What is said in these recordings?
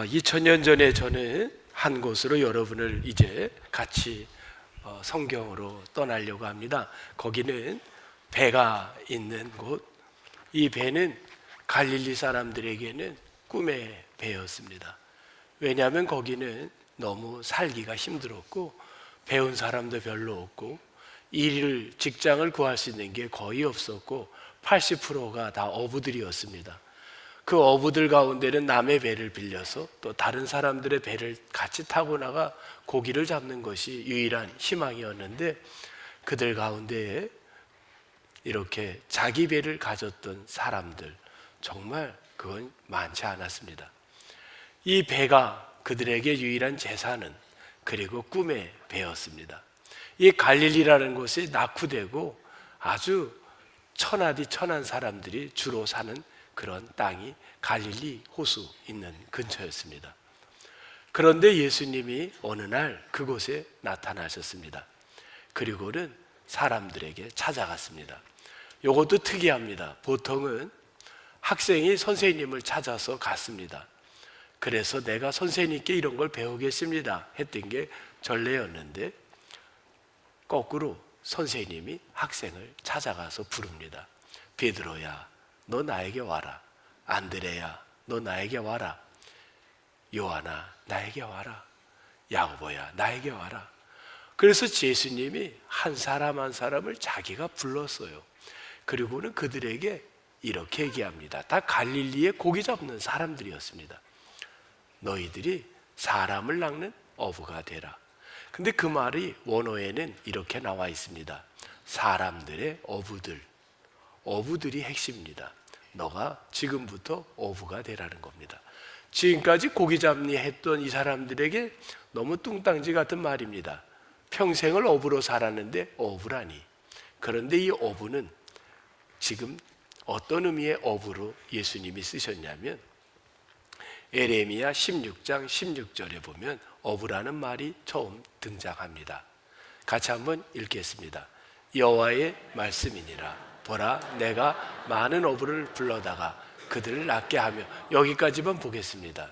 2000년 전에 저는 한 곳으로 여러분을 이제 같이 성경으로 떠나려고 합니다. 거기는 배가 있는 곳. 이 배는 갈릴리 사람들에게는 꿈의 배였습니다. 왜냐하면 거기는 너무 살기가 힘들었고 배운 사람도 별로 없고 직장을 구할 수 있는 게 거의 없었고 80%가 다 어부들이었습니다. 그 어부들 가운데는 남의 배를 빌려서 또 다른 사람들의 배를 같이 타고 나가 고기를 잡는 것이 유일한 희망이었는데, 그들 가운데에 이렇게 자기 배를 가졌던 사람들, 정말 그건 많지 않았습니다. 이 배가 그들에게 유일한 재산은 그리고 꿈의 배였습니다. 이 갈릴리라는 곳이 낙후되고 아주 천하디 천한 사람들이 주로 사는 그런 땅이 갈릴리 호수 있는 근처였습니다. 그런데 예수님이 어느 날 그곳에 나타나셨습니다. 그리고는 사람들에게 찾아갔습니다. 이것도 특이합니다. 보통은 학생이 선생님을 찾아서 갔습니다. 그래서 내가 선생님께 이런 걸 배우겠습니다 했던 게 전례였는데, 거꾸로 선생님이 학생을 찾아가서 부릅니다. 베드로야, 너 나에게 와라. 안드레야, 너 나에게 와라. 요한아, 나에게 와라. 야고보야, 나에게 와라. 그래서 예수님이 한 사람 한 사람을 자기가 불렀어요. 그리고는 그들에게 이렇게 얘기합니다. 다 갈릴리에 고기 잡는 사람들이었습니다. 너희들이 사람을 낚는 어부가 되라. 근데 그 말이 원어에는 이렇게 나와 있습니다. 사람들의 어부들이 핵심입니다. 너가 지금부터 어부가 되라는 겁니다. 지금까지 고기 잡니 했던 이 사람들에게 너무 뚱땅지 같은 말입니다. 평생을 어부로 살았는데 어부라니. 그런데 이 어부는 지금 어떤 의미의 어부로 예수님이 쓰셨냐면, 에레미야 16장 16절에 보면 어부라는 말이 처음 등장합니다. 같이 한번 읽겠습니다. 여호와의 말씀이니라. 보라, 내가 많은 어부를 불러다가 그들을 낫게 하며. 여기까지만 보겠습니다.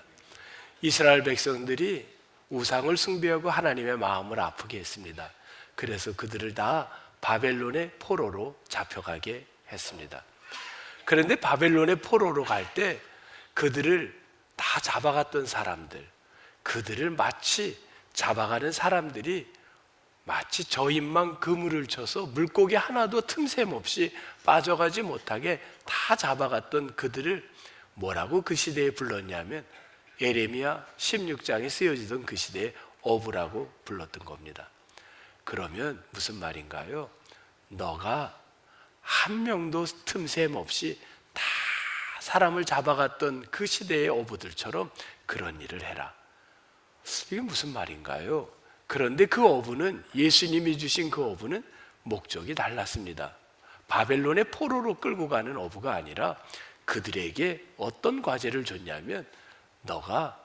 이스라엘 백성들이 우상을 숭배하고 하나님의 마음을 아프게 했습니다. 그래서 그들을 다 바벨론의 포로로 잡혀가게 했습니다. 그런데 바벨론의 포로로 갈 때 그들을 다 잡아갔던 사람들, 그들을 마치 잡아가는 사람들이 마치 저 입만 그물을 쳐서 물고기 하나도 틈샘 없이 빠져가지 못하게 다 잡아갔던 그들을 뭐라고 그 시대에 불렀냐면, 에레미야 16장에 쓰여지던 그 시대에 어부라고 불렀던 겁니다. 그러면 무슨 말인가요? 너가 한 명도 틈샘 없이 다 사람을 잡아갔던 그 시대의 어부들처럼 그런 일을 해라. 이게 무슨 말인가요? 그런데 그 어부는, 예수님이 주신 그 어부는 목적이 달랐습니다. 바벨론의 포로로 끌고 가는 어부가 아니라 그들에게 어떤 과제를 줬냐면, 너가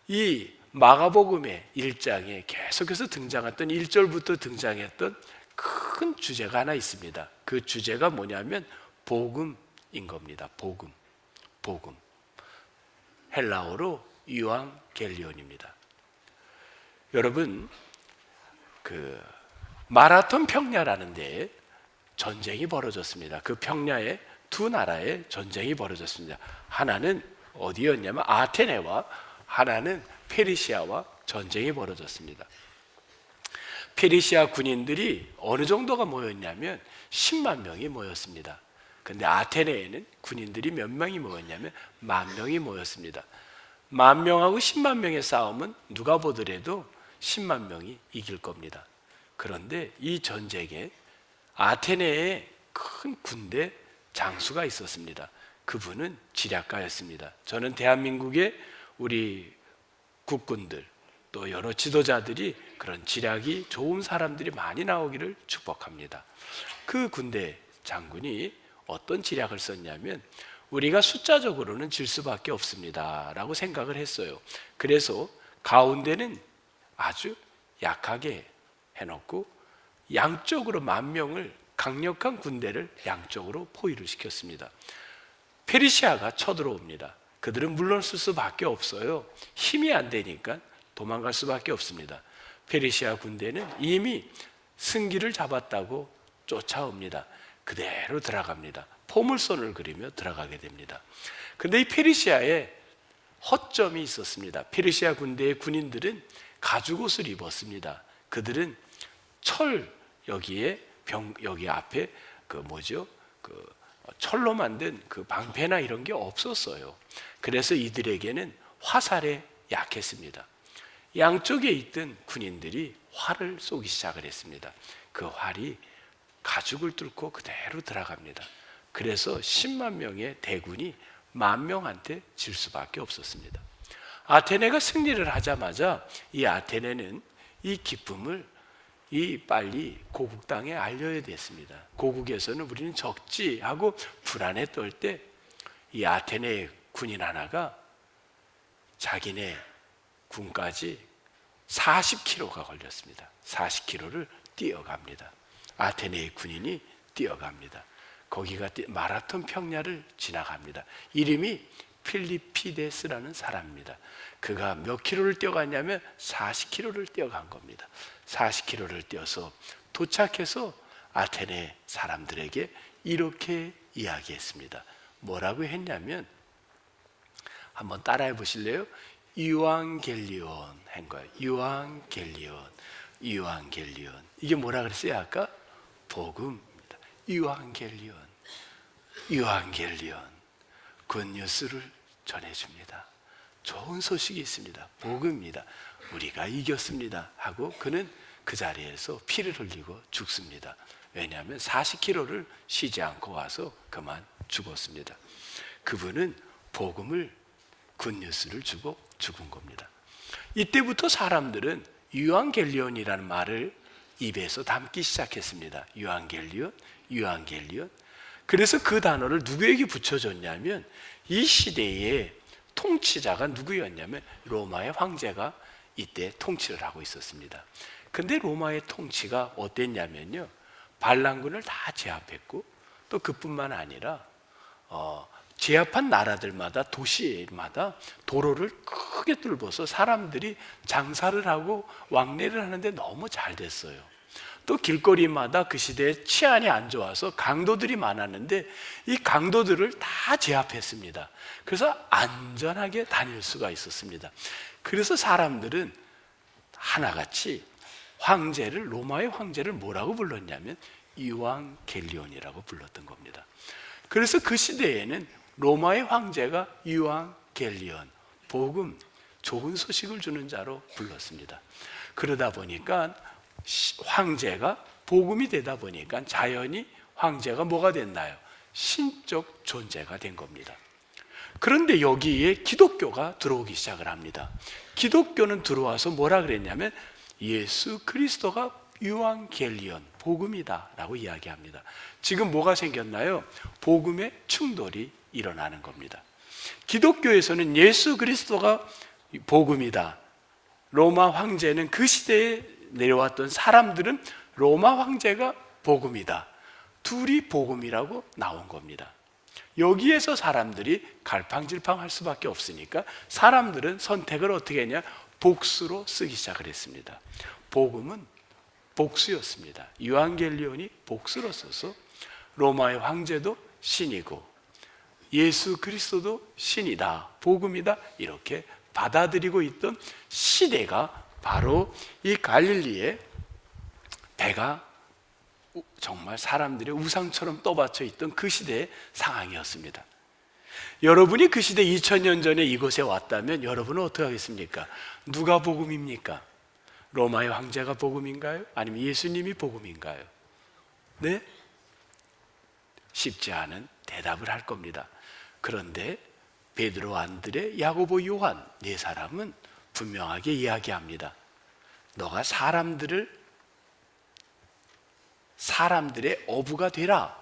이 마가복음의 1장에 계속해서 등장했던 1절부터 등장했던 큰 주제가 하나 있습니다. 그 주제가 뭐냐면 복음인 겁니다. 복음. 헬라어로 유앙겔리온입니다. 여러분, 그 마라톤 평야라는 데에 전쟁이 벌어졌습니다. 그 평야에 두 나라의 전쟁이 벌어졌습니다. 하나는 어디였냐면 아테네와, 하나는 페르시아와 전쟁이 벌어졌습니다. 페르시아 군인들이 어느 정도가 모였냐면 10만 명이 모였습니다. 그런데 아테네에는 군인들이 몇 명이 모였냐면 10,000명이 모였습니다. 10,000명하고 10만 명의 싸움은 누가 보더라도 10만 명이 이길 겁니다. 그런데 이 전쟁에 아테네에 큰 군대 장수가 있었습니다. 그분은 지략가였습니다. 저는 대한민국의 우리 국군들 또 여러 지도자들이 그런 지략이 좋은 사람들이 많이 나오기를 축복합니다. 그 군대 장군이 어떤 지략을 썼냐면, 우리가 숫자적으로는 질 수밖에 없습니다 라고 생각을 했어요. 그래서 가운데는 아주 약하게 해놓고 양쪽으로 10,000명을, 강력한 군대를 양쪽으로 포위를 시켰습니다. 페르시아가 쳐들어옵니다. 그들은 물러설 수밖에 없어요. 힘이 안 되니까 도망갈 수밖에 없습니다. 페르시아 군대는 이미 승기를 잡았다고 쫓아옵니다. 그대로 들어갑니다. 포물선을 그리며 들어가게 됩니다. 근데 이 페르시아에 허점이 있었습니다. 페르시아 군대의 군인들은 가죽옷을 입었습니다. 그들은 철 여기에 여기 앞에 철로 만든 그 방패나 이런 게 없었어요. 그래서 이들에게는 화살에 약했습니다. 양쪽에 있던 군인들이 활을 쏘기 시작을 했습니다. 그 활이 가죽을 뚫고 그대로 들어갑니다. 그래서 10만 명의 대군이 10,000명한테 질 수밖에 없었습니다. 아테네가 승리를 하자마자 이 아테네는 이 기쁨을 빨리 고국 땅에 알려야 됐습니다. 고국에서는 우리는 적지 하고 불안에 떨 때 이 아테네 군인 하나가 자기네 군까지 40km가 걸렸습니다. 40km를 뛰어갑니다. 아테네의 군인이 뛰어갑니다. 거기가 마라톤 평야를 지나갑니다. 이름이 필리피데스라는 사람입니다. 그가 몇 킬로를 뛰어갔냐면 40km를 뛰어간 겁니다. 40km를 뛰어서 도착해서 아테네 사람들에게 이렇게 이야기했습니다. 뭐라고 했냐면, 한번 따라해 보실래요? 유앙겔리온 한 거예요. 유앙겔리온. 이게 뭐라 그랬어요 아까? 복음입니다. 유앙겔리온. 굿뉴스를 전해줍니다. 좋은 소식이 있습니다. 복음입니다. 우리가 이겼습니다 하고 그는 그 자리에서 피를 흘리고 죽습니다. 왜냐하면 40km를 쉬지 않고 와서 그만 죽었습니다. 그분은 복음을, 굿뉴스를 주고 죽은 겁니다. 이때부터 사람들은 유앙겔리온이라는 말을 입에서 담기 시작했습니다. 유앙겔리온. 그래서 그 단어를 누구에게 붙여줬냐면, 이 시대의 통치자가 누구였냐면 로마의 황제가 이때 통치를 하고 있었습니다. 근데 로마의 통치가 어땠냐면요, 반란군을 다 제압했고, 또 그뿐만 아니라 제압한 나라들마다, 도시마다 도로를 크게 뚫어서 사람들이 장사를 하고 왕래를 하는데 너무 잘 됐어요. 또 길거리마다 그 시대에 치안이 안 좋아서 강도들이 많았는데 이 강도들을 다 제압했습니다. 그래서 안전하게 다닐 수가 있었습니다. 그래서 사람들은 하나같이 로마의 황제를 뭐라고 불렀냐면 유앙겔리온이라고 불렀던 겁니다. 그래서 그 시대에는 로마의 황제가 유앙겔리온, 복음, 좋은 소식을 주는 자로 불렀습니다. 그러다 보니까 황제가 복음이 되다 보니까 자연히 황제가 뭐가 됐나요? 신적 존재가 된 겁니다. 그런데 여기에 기독교가 들어오기 시작을 합니다. 기독교는 들어와서 뭐라 그랬냐면 예수 그리스도가 유앙겔리온, 복음이다 라고 이야기합니다. 지금 뭐가 생겼나요? 복음의 충돌이 일어나는 겁니다. 기독교에서는 예수 그리스도가 복음이다. 로마 황제는, 그 시대에 내려왔던 사람들은 로마 황제가 복음이다. 둘이 복음이라고 나온 겁니다. 여기에서 사람들이 갈팡질팡할 수밖에 없으니까 사람들은 선택을 어떻게 했냐? 복수로 쓰기 시작을 했습니다. 복음은 복수였습니다. 유앙겔리온이 복수로 써서 로마의 황제도 신이고 예수 그리스도도 신이다, 복음이다, 이렇게 받아들이고 있던 시대가 바로 이 갈릴리에 배가 정말 사람들의 우상처럼 떠받쳐 있던 그 시대의 상황이었습니다. 여러분이 그 시대 2000년 전에 이곳에 왔다면 여러분은 어떻게 하겠습니까? 누가 복음입니까? 로마의 황제가 복음인가요? 아니면 예수님이 복음인가요? 네? 쉽지 않은 대답을 할 겁니다. 그런데 베드로, 안드레, 야고보, 요한 네 사람은 분명하게 이야기합니다. 너가 사람들의 어부가 되라.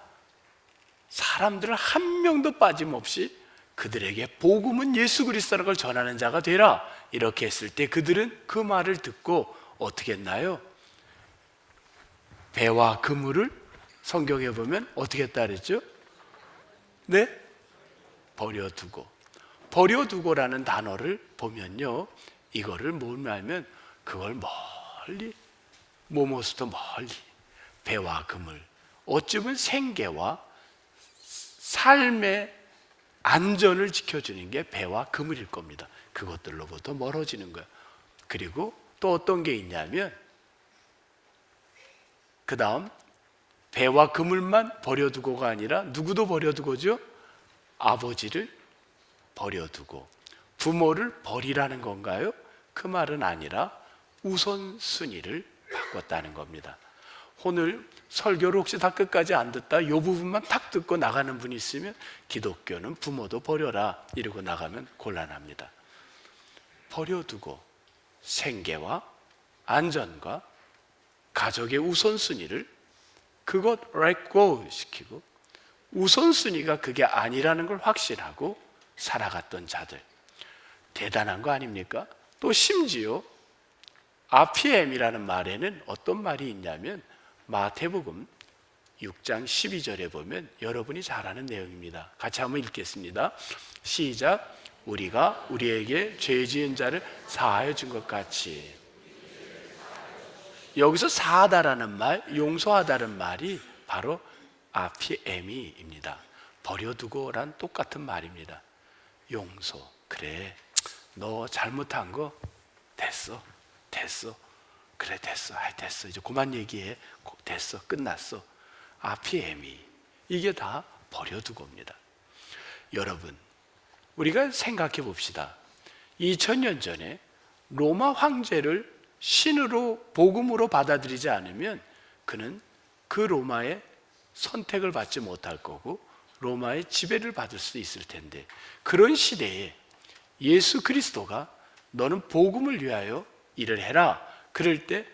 사람들을 한 명도 빠짐없이 그들에게 복음은 예수 그리스도라는 걸 전하는 자가 되라. 이렇게 했을 때 그들은 그 말을 듣고 어떻게 했나요? 배와 그물을 성경에 보면 어떻게 했다 그랬죠? 네? 버려두고 버려두고라는 단어를 보면요, 이거를 뭐냐면 그걸 멀리, 뭐뭐부터 멀리, 배와 금을, 어쩌면 생계와 삶의 안전을 지켜주는 게 배와 그물일 겁니다. 그것들로부터 멀어지는 거예요. 그리고 또 어떤 게 있냐면, 그 다음 배와 그물만 버려두고가 아니라 누구도 버려두고죠? 아버지를 버려두고. 부모를 버리라는 건가요? 그 말은 아니라 우선순위를 바꿨다는 겁니다. 오늘 설교를 혹시 다 끝까지 안 듣다 이 부분만 탁 듣고 나가는 분이 있으면, 기독교는 부모도 버려라 이러고 나가면 곤란합니다. 버려두고 생계와 안전과 가족의 우선순위를 그것 let go 시키고, 우선순위가 그게 아니라는 걸 확신하고 살아갔던 자들, 대단한 거 아닙니까? 또 심지어 RPM이라는 말에는 어떤 말이 있냐면, 마태복음 6장 12절에 보면 여러분이 잘 아는 내용입니다. 같이 한번 읽겠습니다. 시작. 우리가 우리에게 죄 지은 자를 사하여 준 것 같이. 여기서 사하다라는 말, 용서하다는 말이 바로 RPM입니다. 버려두고란 똑같은 말입니다. 용서. 그래, 너 잘못한 거 됐어. 그래, 됐어. 됐어. 이제 그만 얘기해. 됐어. 끝났어. RPM이. 이게 다 버려두고입니다. 여러분, 우리가 생각해 봅시다. 2000년 전에 로마 황제를 신으로, 복음으로 받아들이지 않으면 그는 그 로마의 선택을 받지 못할 거고 로마의 지배를 받을 수 있을 텐데, 그런 시대에 예수 그리스도가 너는 복음을 위하여 일을 해라. 그럴 때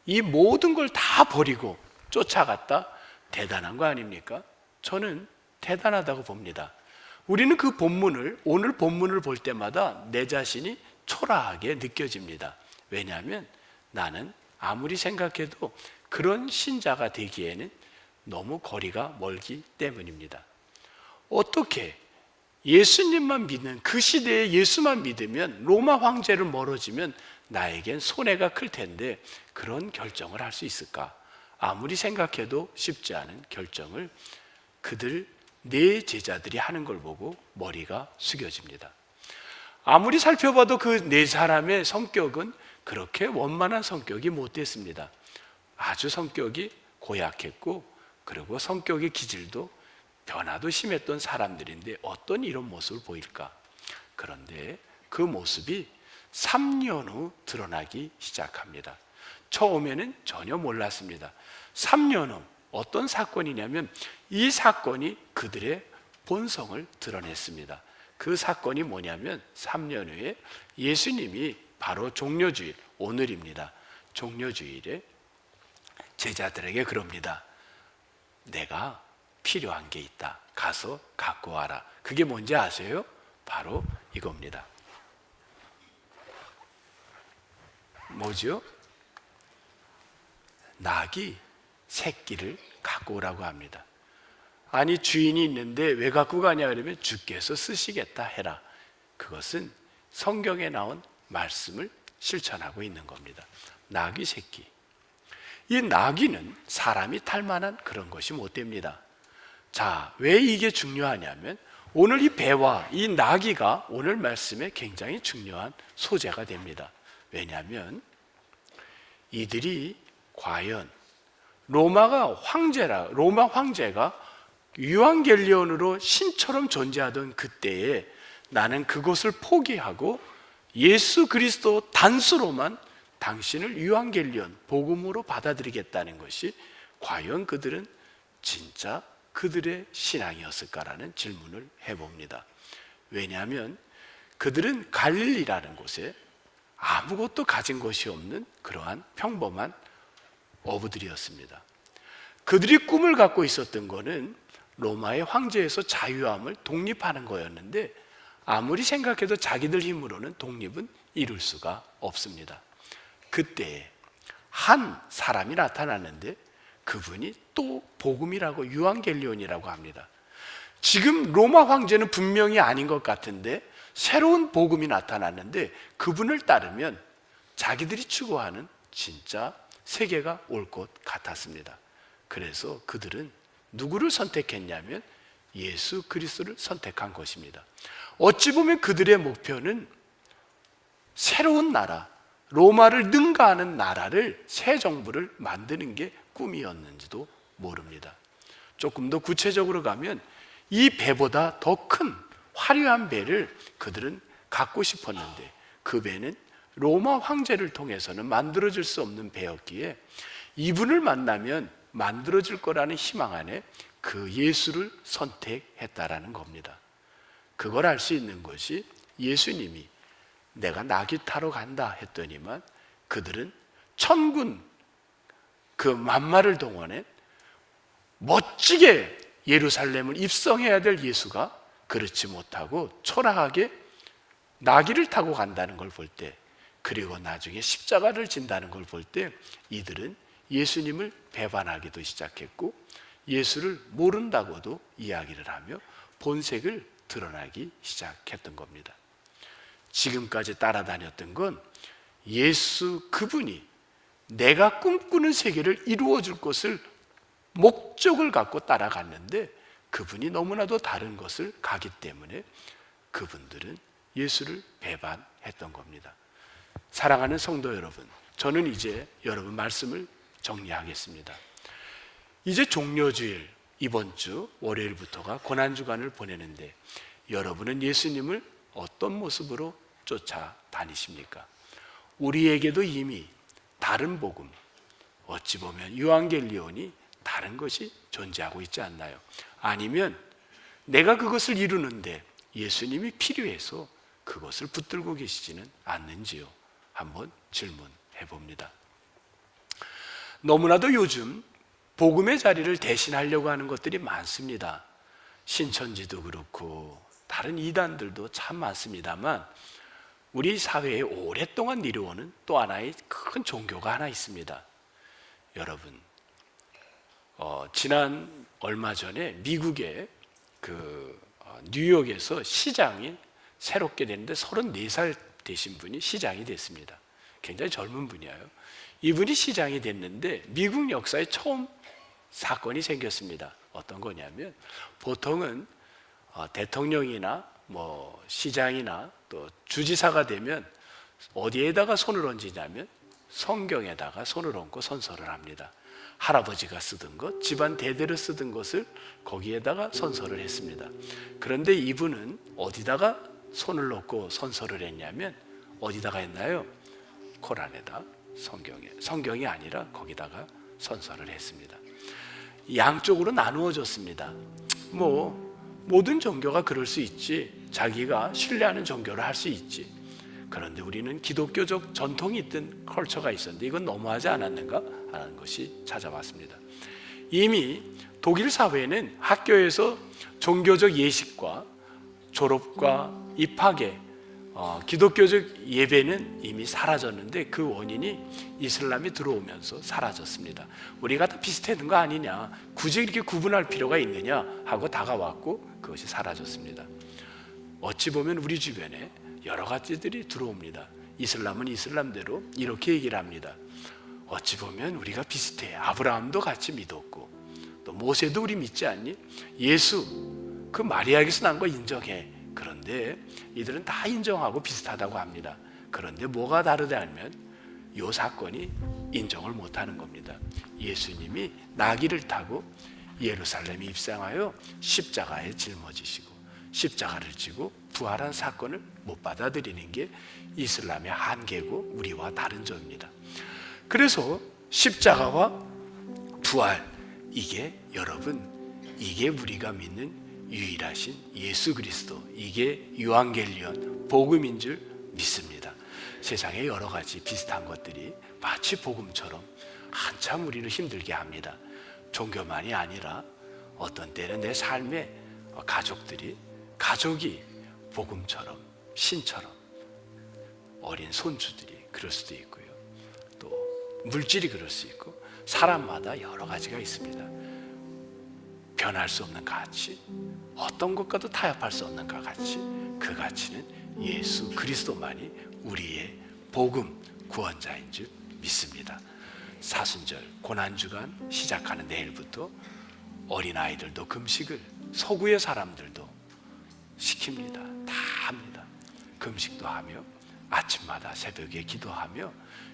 이 모든 걸 다 버리고 쫓아갔다. 대단한 거 아닙니까? 저는 대단하다고 봅니다. 우리는 그 본문을, 오늘 본문을 볼 때마다 내 자신이 초라하게 느껴집니다. 왜냐하면 나는 아무리 생각해도 그런 신자가 되기에는 너무 거리가 멀기 때문입니다. 어떻게 예수님만 믿는, 그 시대에 예수만 믿으면, 로마 황제를 멀어지면 나에겐 손해가 클 텐데 그런 결정을 할 수 있을까? 아무리 생각해도 쉽지 않은 결정을 그들 네 제자들이 하는 걸 보고 머리가 숙여집니다. 아무리 살펴봐도 그 네 사람의 성격은 그렇게 원만한 성격이 못 됐습니다. 아주 성격이 고약했고, 그리고 성격의 기질도 변화도 심했던 사람들인데 어떤 이런 모습을 보일까? 그런데 그 모습이 3년 후 드러나기 시작합니다. 처음에는 전혀 몰랐습니다. 3년 후 어떤 사건이냐면, 이 사건이 그들의 본성을 드러냈습니다. 그 사건이 뭐냐면, 3년 후에 예수님이 바로 종려주일, 오늘입니다. 종려주일에 제자들에게 그럽니다. 내가 필요한 게 있다. 가서 갖고 와라. 그게 뭔지 아세요? 바로 이겁니다. 뭐죠? 낙이 새끼를 갖고 오라고 합니다. 아니, 주인이 있는데 왜 갖고 가냐 그러면 주께서 쓰시겠다 해라. 그것은 성경에 나온 말씀을 실천하고 있는 겁니다. 나귀 새끼. 이 나귀는 사람이 탈 만한 그런 것이 못 됩니다. 자, 왜 이게 중요하냐면, 오늘 이 배와 이 나귀가 오늘 말씀에 굉장히 중요한 소재가 됩니다. 왜냐하면 이들이 과연 로마 황제가 유앙겔리온으로 신처럼 존재하던 그때에 나는 그것을 포기하고 예수 그리스도 단수로만 당신을 유앙겔리온 복음으로 받아들이겠다는 것이 과연 그들은 진짜 그들의 신앙이었을까라는 질문을 해봅니다. 왜냐하면 그들은 갈릴리라는 곳에 아무것도 가진 것이 없는 그러한 평범한 어부들이었습니다. 그들이 꿈을 갖고 있었던 것은 로마의 황제에서 자유함을 독립하는 거였는데, 아무리 생각해도 자기들 힘으로는 독립은 이룰 수가 없습니다. 그때 한 사람이 나타났는데 그분이 또 복음이라고, 유앙겔리온이라고 합니다. 지금 로마 황제는 분명히 아닌 것 같은데 새로운 복음이 나타났는데 그분을 따르면 자기들이 추구하는 진짜 세계가 올 것 같았습니다. 그래서 그들은 누구를 선택했냐면 예수 그리스도를 선택한 것입니다. 어찌 보면 그들의 목표는 새로운 나라, 로마를 능가하는 나라를, 새 정부를 만드는 게 꿈이었는지도 모릅니다. 조금 더 구체적으로 가면 이 배보다 더 큰 화려한 배를 그들은 갖고 싶었는데 그 배는 로마 황제를 통해서는 만들어질 수 없는 배였기에 이분을 만나면 만들어질 거라는 희망 안에 그 예수를 선택했다라는 겁니다. 그걸 알 수 있는 것이 예수님이 내가 나귀 타러 간다 했더니만 그들은 천군 그 만마를 동원해 멋지게 예루살렘을 입성해야 될 예수가 그렇지 못하고 초라하게 나귀를 타고 간다는 걸 볼 때, 그리고 나중에 십자가를 진다는 걸 볼 때 이들은 예수님을 배반하기도 시작했고 예수를 모른다고도 이야기를 하며 본색을 드러나기 시작했던 겁니다. 지금까지 따라다녔던 건 예수 그분이 내가 꿈꾸는 세계를 이루어 줄 것을 목적을 갖고 따라갔는데 그분이 너무나도 다른 것을 가기 때문에 그분들은 예수를 배반했던 겁니다. 사랑하는 성도 여러분, 저는 이제 여러분 말씀을 정리하겠습니다. 이제 종려주일, 이번 주 월요일부터가 고난주간을 보내는데 여러분은 예수님을 어떤 모습으로 쫓아다니십니까? 우리에게도 이미 다른 복음, 어찌 보면 유앙겔리온이 다른 것이 존재하고 있지 않나요? 아니면 내가 그것을 이루는데 예수님이 필요해서 그것을 붙들고 계시지는 않는지요? 한번 질문해 봅니다. 너무나도 요즘 복음의 자리를 대신하려고 하는 것들이 많습니다. 신천지도 그렇고 다른 이단들도 참 많습니다만 우리 사회에 오랫동안 내려오는 또 하나의 큰 종교가 하나 있습니다. 여러분, 지난 얼마 전에 미국의 뉴욕에서 시장이 새롭게 됐는데 34살 되신 분이 시장이 됐습니다. 굉장히 젊은 분이에요. 이분이 시장이 됐는데 미국 역사에 처음 사건이 생겼습니다. 어떤 거냐면 보통은 대통령이나 뭐 시장이나 또 주지사가 되면 어디에다가 손을 얹으냐면 성경에다가 손을 얹고 선서를 합니다. 할아버지가 쓰던 것, 집안 대대로 쓰던 것을 거기에다가 선서를 했습니다. 그런데 이분은 어디다가 손을 놓고 선서를 했냐면 어디다가 했나요? 코란에다, 성경이 아니라 거기다가 선서를 했습니다. 양쪽으로 나누어졌습니다. 모든 종교가 그럴 수 있지, 자기가 신뢰하는 종교를 할 수 있지. 그런데 우리는 기독교적 전통이 있던 컬처가 있었는데 이건 너무하지 않았는가 하는 것이 찾아왔습니다. 이미 독일 사회는 학교에서 종교적 예식과 졸업과 입학의 기독교적 예배는 이미 사라졌는데 그 원인이 이슬람이 들어오면서 사라졌습니다. 우리가 다 비슷했는 거 아니냐, 굳이 이렇게 구분할 필요가 있느냐 하고 다가왔고 그것이 사라졌습니다. 어찌 보면 우리 주변에 여러 가지들이 들어옵니다. 이슬람은 이슬람대로 이렇게 얘기를 합니다. 어찌 보면 우리가 비슷해. 아브라함도 같이 믿었고 또 모세도 우리 믿지 않니? 예수 그 마리아에게서 난 거 인정해. 그런데 이들은 다 인정하고 비슷하다고 합니다. 그런데 뭐가 다르다면 이 사건이 인정을 못하는 겁니다. 예수님이 나귀를 타고 예루살렘에 입성하여 십자가에 짊어지시고 십자가를 지고 부활한 사건을 못 받아들이는 게 이슬람의 한계고 우리와 다른 점입니다. 그래서 십자가와 부활, 이게 여러분, 이게 우리가 믿는 유일하신 예수 그리스도, 이게 유앙겔리온 복음인 줄 믿습니다. 세상에 여러 가지 비슷한 것들이 마치 복음처럼 한참 우리를 힘들게 합니다. 종교만이 아니라 어떤 때는 내 삶의 가족이 복음처럼, 신처럼, 어린 손주들이 그럴 수도 있고요. 또 물질이 그럴 수 있고 사람마다 여러 가지가 있습니다. 변할 수 없는 가치, 어떤 것과도 타협할 수 없는 가치, 그 가치는 예수 그리스도만이 우리의 복음 구원자인 줄 믿습니다. 사순절 고난주간 시작하는 내일부터 어린아이들도 금식을, 서구의 사람들도 시킵니다. 다 합니다. 금식도 하며 아침마다 새벽에 기도하며,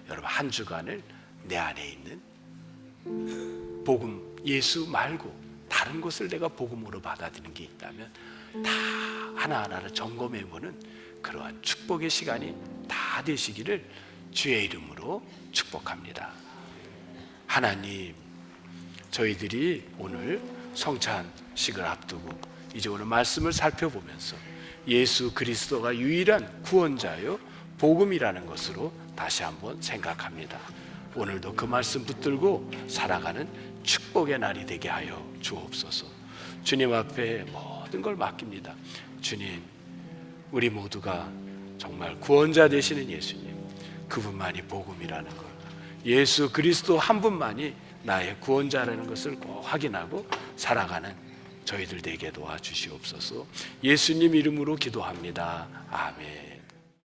여러분 한 주간을 내 안에 있는 복음, 예수 말고 다른 것을 내가 복음으로 받아들이는 게 있다면 다 하나하나를 점검해보는 그러한 축복의 시간이 다 되시기를 주의 이름으로 축복합니다. 하나님, 저희들이 오늘 성찬식을 앞두고 이제 오늘 말씀을 살펴보면서 예수 그리스도가 유일한 구원자요 복음이라는 것으로 다시 한번 생각합니다. 오늘도 그 말씀 붙들고 살아가는 축복의 날이 되게 하여 주옵소서. 주님 앞에 모든 걸 맡깁니다. 주님, 우리 모두가 정말 구원자 되시는 예수님, 그분만이 복음이라는 것, 예수 그리스도 한 분만이 나의 구원자라는 것을 꼭 확인하고 살아가는 저희들 되게 도와주시옵소서. 예수님 이름으로 기도합니다. 아멘.